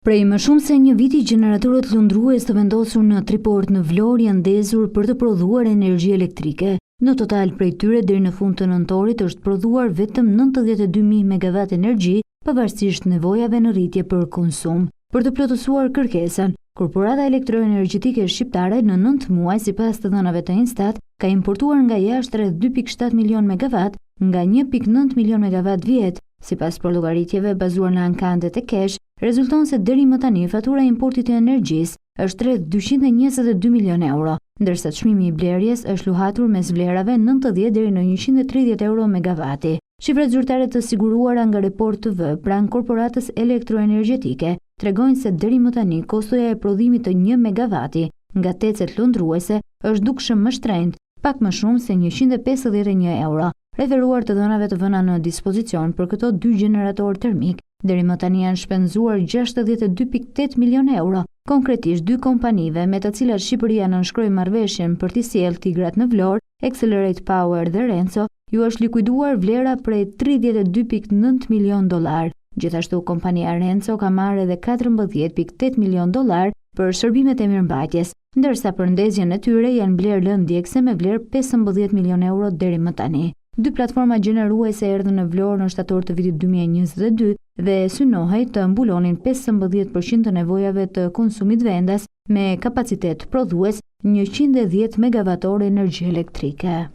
Prej më shumë se një viti, gjeneratorët lundrues të vendosur në Triport në Vlorë janë ndezur për të prodhuar energji elektrike. Në total, prej tyre deri në fund të nëntorit është prodhuar vetëm 92.000 MW energji, pavarësisht nevojave në rritje për konsum. Për të plotësuar kërkesën, Korporata Elektroenergjetike Shqiptare në 9 muaj, sipas të dhënave të Instat, ka importuar nga jashtë rreth 2.7 milion MW nga 1.9 milion MW vjet. Sipas llogaritjeve bazuar në ankandet e kesh, rezulton se deri më tani fatura e importit të energjisë është rreth 222 milion euro, ndërsa çmimi i blerjes është luhatur mes vlerave 90 deri në 130 euro megavati. Shifrat zyrtare të siguruara nga Report TV pranë Korporatës Elektroenergjetike tregojnë se deri më tani kostoja e prodhimit të 1 megavati nga tecet lundruese është dukshëm më shtrenjtë, pak më shumë se 151 euro. Referuar të dhënave të vëna në dispozicion për këto dy generator termik, deri më tani janë shpenzuar 62.8 milion euro. Konkretisht, dy kompanive me të cilat Shqipëria nënshkroi marrëveshjen për t'i sjellë tigrat në Vlorë, Accelerate Power dhe Renzo, ju është likuiduar vlera prej 32.9 milion dollar. Gjithashtu, kompania Renzo ka marrë edhe 14.8 milion dollar për shërbimet e mirëmbajtjes, ndërsa për ndezjen e tyre janë blerë lënë djegëse me vlerë 15 milion euro deri më tani. Dy platforma gjeneruese erdhën në Vlorë në shtator të vitit 2022 dhe synohej të mbulonin 15% të nevojave të konsumit vendas me kapacitet prodhues 110 MWh energji elektrike.